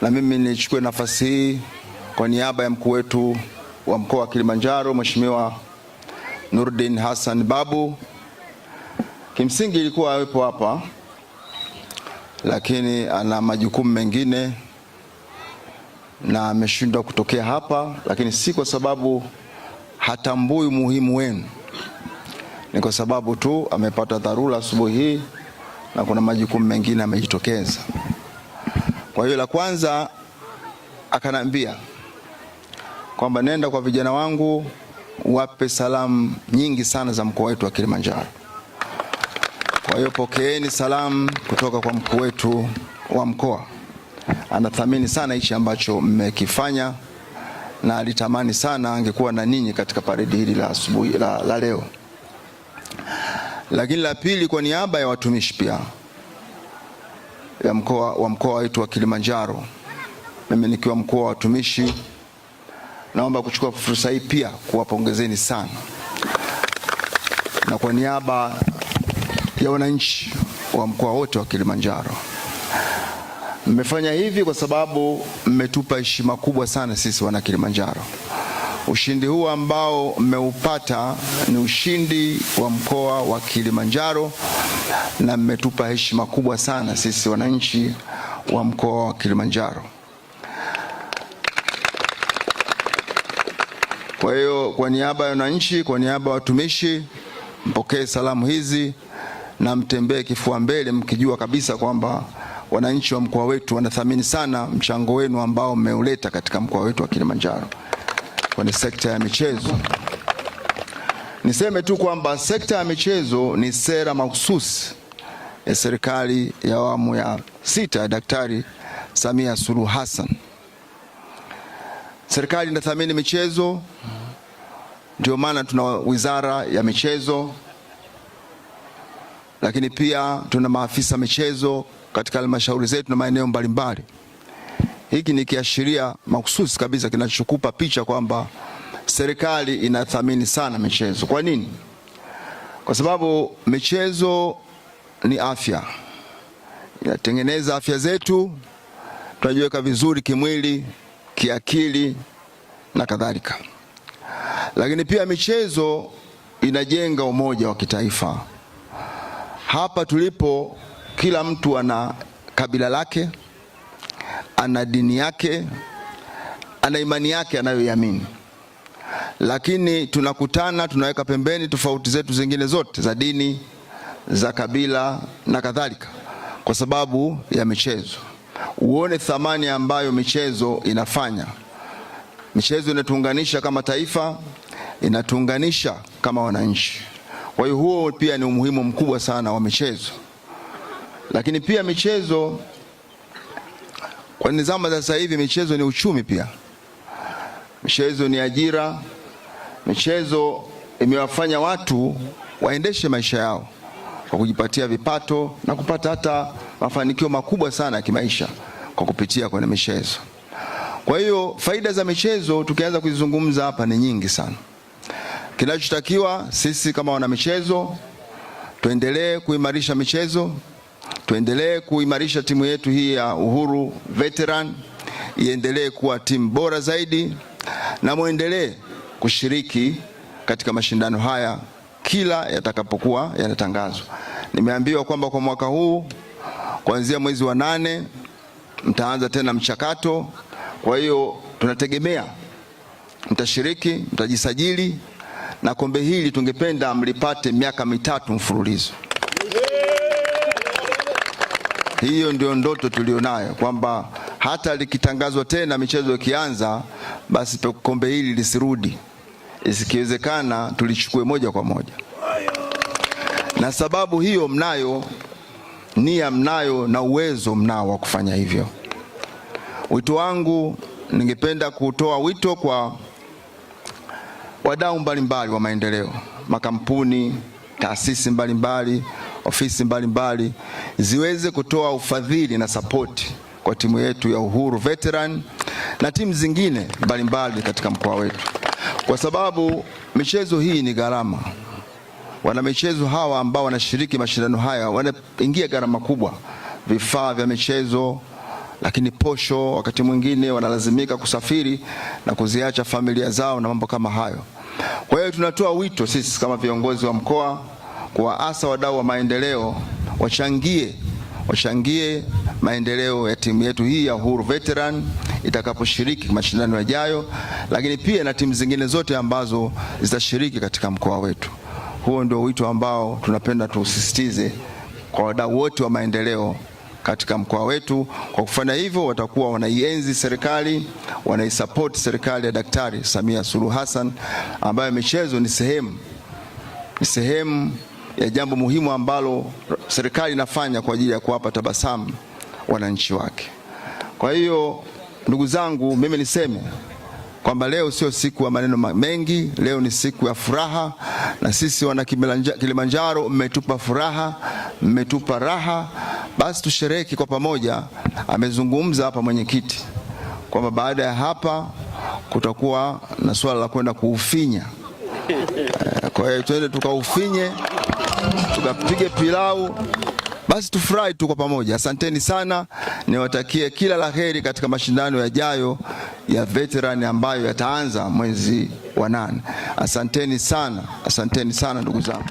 Na mimi nichukue nafasi hii kwa niaba ya mkuu wetu wa mkoa wa Kilimanjaro, Mheshimiwa Nurdin Hassan Babu. Kimsingi ilikuwa awepo hapa, lakini ana majukumu mengine na ameshindwa kutokea hapa, lakini si kwa sababu hatambui umuhimu wenu. Ni kwa sababu tu amepata dharura asubuhi hii na kuna majukumu mengine amejitokeza. Kwa hiyo la kwanza akanambia kwamba nenda kwa vijana wangu wape salamu nyingi sana za mkoa wetu wa Kilimanjaro. Kwa hiyo pokeeni salamu kutoka kwa mkuu wetu wa mkoa. Anathamini sana hichi ambacho mmekifanya na alitamani sana angekuwa na ninyi katika paredi hili la asubuhi la leo. Lakini la pili, kwa niaba ya watumishi pia ya mkoa wetu wa Kilimanjaro, mimi nikiwa mkuu wa watumishi, naomba kuchukua fursa hii pia kuwapongezeni sana. Na kwa niaba ya wananchi wa mkoa wote wa Kilimanjaro, mmefanya hivi kwa sababu mmetupa heshima kubwa sana sisi wana Kilimanjaro. Ushindi huu ambao mmeupata ni ushindi wa mkoa wa Kilimanjaro na mmetupa heshima kubwa sana sisi wananchi wa mkoa wa Kilimanjaro. Kwa hiyo kwa niaba ya wananchi, kwa niaba ya watumishi, mpokee salamu hizi na mtembee kifua mbele mkijua kabisa kwamba wananchi wa mkoa wetu wanathamini sana mchango wenu ambao mmeuleta katika mkoa wetu wa Kilimanjaro kwenye sekta ya michezo. Niseme tu kwamba sekta ya michezo ni sera mahususi ya serikali ya awamu ya 6 ya Daktari Samia Suluhu Hassan. Serikali inathamini michezo, ndio maana tuna wizara ya michezo, lakini pia tuna maafisa michezo katika halmashauri zetu na maeneo mbalimbali. Hiki ni kiashiria mahususi kabisa kinachokupa picha kwamba serikali inathamini sana michezo. Kwa nini? Kwa sababu michezo ni afya. Inatengeneza afya zetu, tunajiweka vizuri kimwili, kiakili na kadhalika. Lakini pia michezo inajenga umoja wa kitaifa. Hapa tulipo kila mtu ana kabila lake, ana dini yake, ana imani yake anayoiamini. Lakini tunakutana, tunaweka pembeni tofauti zetu zingine zote za dini, za kabila na kadhalika kwa sababu ya michezo. Uone thamani ambayo michezo inafanya. Michezo inatuunganisha kama taifa, inatuunganisha kama wananchi. Kwa hiyo huo pia ni umuhimu mkubwa sana wa michezo. Lakini pia michezo, kwa nizama za sasa hivi, michezo ni uchumi pia. Michezo ni ajira. Michezo imewafanya watu waendeshe maisha yao kwa kujipatia vipato na kupata hata mafanikio makubwa sana ya kimaisha kwa kupitia kwenye michezo. Kwa hiyo faida za michezo tukianza kuzizungumza hapa ni nyingi sana. Kinachotakiwa sisi kama wana michezo, tuendelee kuimarisha michezo, tuendelee kuimarisha timu yetu hii ya Uhuru Veteran, iendelee kuwa timu bora zaidi, na muendelee kushiriki katika mashindano haya kila yatakapokuwa yanatangazwa. Nimeambiwa kwamba kwa mwaka huu kuanzia mwezi wa 8 mtaanza tena mchakato. Kwa hiyo tunategemea mtashiriki, mtajisajili, na kombe hili tungependa mlipate miaka 3 mfululizo. Hiyo ndio ndoto tulionayo, kwamba hata likitangazwa tena michezo ikianza, basi kombe hili lisirudi. Isikiwezekana tulichukue moja kwa moja. Na sababu hiyo mnayo, nia mnayo na uwezo mnao wa kufanya hivyo. Wito wangu, ningependa kutoa wito kwa wadau mbalimbali wa maendeleo, makampuni, taasisi mbalimbali, ofisi mbalimbali ziweze kutoa ufadhili na support kwa timu yetu ya Uhuru Veteran na timu zingine mbalimbali katika mkoa wetu, kwa sababu michezo hii ni gharama. Wana michezo hawa ambao wanashiriki mashindano haya wanaingia gharama kubwa, vifaa vya michezo, lakini posho wakati mwingine wanalazimika kusafiri na kuziacha familia zao na mambo kama hayo. Kwa hiyo tunatoa wito sisi kama viongozi wa mkoa kuwaasa wadau wa maendeleo wachangie maendeleo ya timu yetu hii ya Uhuru Veteran itakaposhiriki mashindano yajayo, lakini pia na timu zingine zote ambazo zitashiriki katika mkoa wetu. Huo ndio wito ambao tunapenda tusisitize kwa wadau wote wa maendeleo katika mkoa wetu. Kwa kufanya hivyo, watakuwa wanaienzi serikali, wanaisupport serikali ya Daktari Samia Suluhu Hassan, ambayo michezo ni sehemu ya jambo muhimu ambalo serikali inafanya kwa ajili ya kuwapa tabasamu wananchi wake. Kwa hiyo ndugu zangu, mimi niseme kwamba leo sio siku ya maneno mengi, leo ni siku ya furaha, na sisi wana Kilimanjaro mmetupa furaha, mmetupa raha, basi tusherehekee kwa pamoja. Amezungumza hapa mwenyekiti kwamba baada ya hapa kutakuwa na swala la kwenda kuufinya. Kwa hiyo twende tukaufinye, tukapige pilau, basi tufurahi tu kwa pamoja. Asanteni sana, niwatakie kila laheri katika mashindano yajayo ya veteran ambayo yataanza mwezi wa 8. Asanteni sana ndugu zangu.